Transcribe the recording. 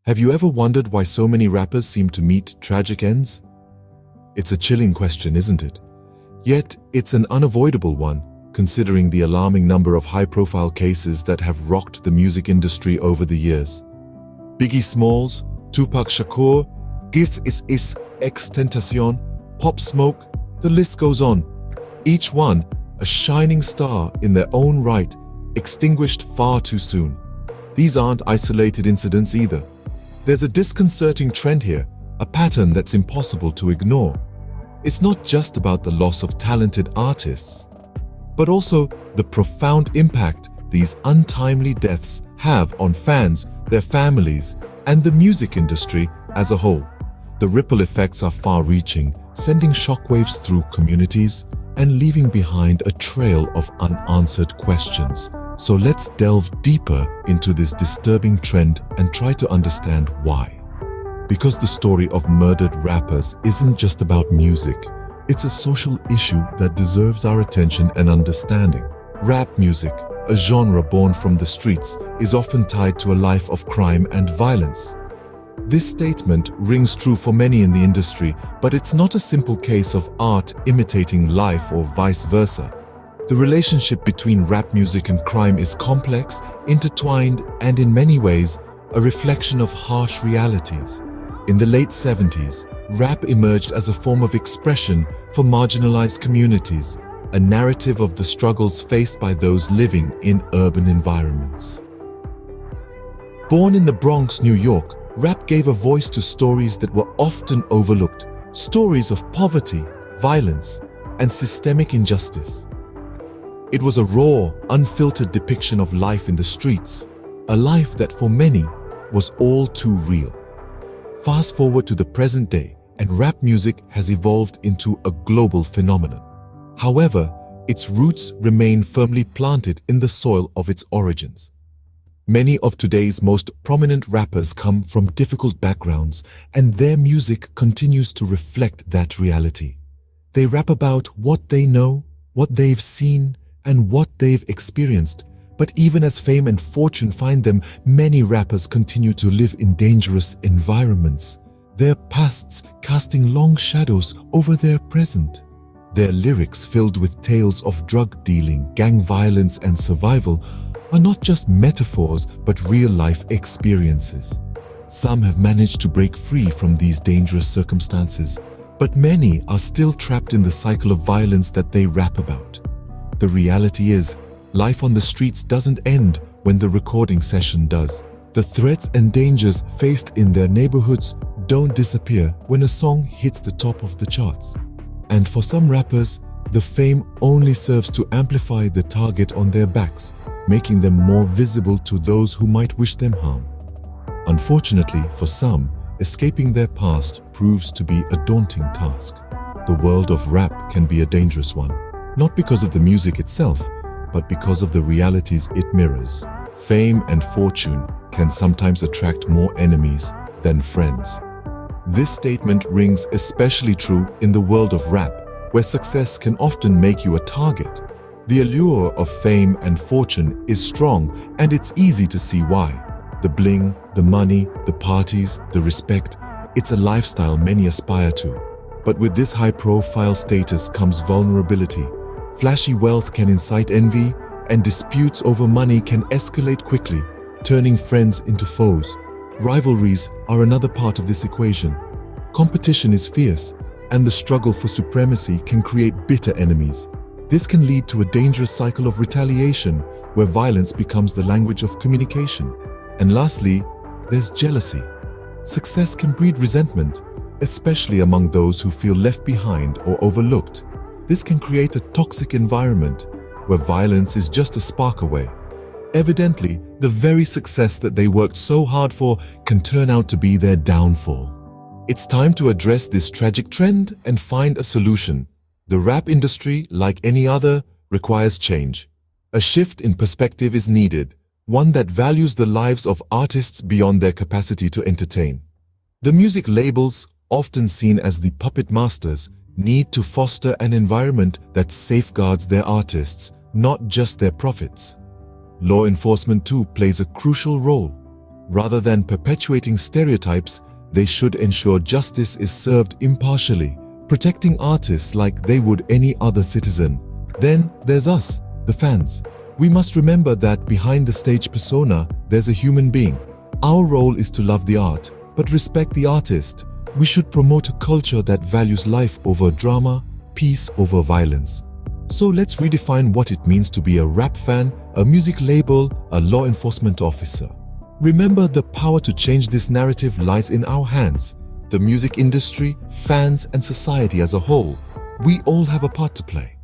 Have you ever wondered why so many rappers seem to meet tragic ends? It's a chilling question, isn't it? Yet, it's an unavoidable one, considering the alarming number of high-profile cases that have rocked the music industry over the years. Biggie Smalls, Tupac Shakur, Gis Is, X-Tentacion, Pop Smoke, the list goes on. Each one, a shining star in their own right, extinguished far too soon. These aren't isolated incidents either. There's a disconcerting trend here, a pattern that's impossible to ignore. It's not just about the loss of talented artists, but also the profound impact these untimely deaths have on fans, their families, and the music industry as a whole. The ripple effects are far-reaching, sending shockwaves through communities and leaving behind a trail of unanswered questions. So let's delve deeper into this disturbing trend and try to understand why. Because the story of murdered rappers isn't just about music. It's a social issue that deserves our attention and understanding. Rap music, a genre born from the streets, is often tied to a life of crime and violence. This statement rings true for many in the industry, but it's not a simple case of art imitating life or vice versa. The relationship between rap music and crime is complex, intertwined, and in many ways, a reflection of harsh realities. In the late 70s, rap emerged as a form of expression for marginalized communities, a narrative of the struggles faced by those living in urban environments. Born in the Bronx, New York, rap gave a voice to stories that were often overlooked, stories of poverty, violence, and systemic injustice. It was a raw, unfiltered depiction of life in the streets, a life that for many was all too real. Fast forward to the present day, and rap music has evolved into a global phenomenon. However, its roots remain firmly planted in the soil of its origins. Many of today's most prominent rappers come from difficult backgrounds, and their music continues to reflect that reality. They rap about what they know, what they've seen, and what they've experienced. But even as fame and fortune find them, many rappers continue to live in dangerous environments, their pasts casting long shadows over their present. Their lyrics, filled with tales of drug dealing, gang violence, and survival, are not just metaphors but real-life experiences. Some have managed to break free from these dangerous circumstances, but many are still trapped in the cycle of violence that they rap about. The reality is, life on the streets doesn't end when the recording session does. The threats and dangers faced in their neighborhoods don't disappear when a song hits the top of the charts. And for some rappers, the fame only serves to amplify the target on their backs, making them more visible to those who might wish them harm. Unfortunately, for some, escaping their past proves to be a daunting task. The world of rap can be a dangerous one, not because of the music itself, but because of the realities it mirrors. Fame and fortune can sometimes attract more enemies than friends. This statement rings especially true in the world of rap, where success can often make you a target. The allure of fame and fortune is strong, and it's easy to see why. The bling, the money, the parties, the respect, it's a lifestyle many aspire to. But with this high-profile status comes vulnerability. Flashy wealth can incite envy, and disputes over money can escalate quickly, turning friends into foes. Rivalries are another part of this equation. Competition is fierce, and the struggle for supremacy can create bitter enemies. This can lead to a dangerous cycle of retaliation, where violence becomes the language of communication. And lastly, there's jealousy. Success can breed resentment, especially among those who feel left behind or overlooked. This can create a toxic environment where violence is just a spark away. Evidently, the very success that they worked so hard for can turn out to be their downfall. It's time to address this tragic trend and find a solution. The rap industry, like any other, requires change. A shift in perspective is needed, one that values the lives of artists beyond their capacity to entertain. The music labels, often seen as the puppet masters, need to foster an environment that safeguards their artists, not just their profits. Law enforcement too plays a crucial role. Rather than perpetuating stereotypes, they should ensure justice is served impartially, protecting artists like they would any other citizen. Then there's us, the fans. We must remember that behind the stage persona, there's a human being. Our role is to love the art, but respect the artist. We should promote a culture that values life over drama, peace over violence. So let's redefine what it means to be a rap fan, a music label, a law enforcement officer. Remember, the power to change this narrative lies in our hands. The music industry, fans, and society as a whole. We all have a part to play.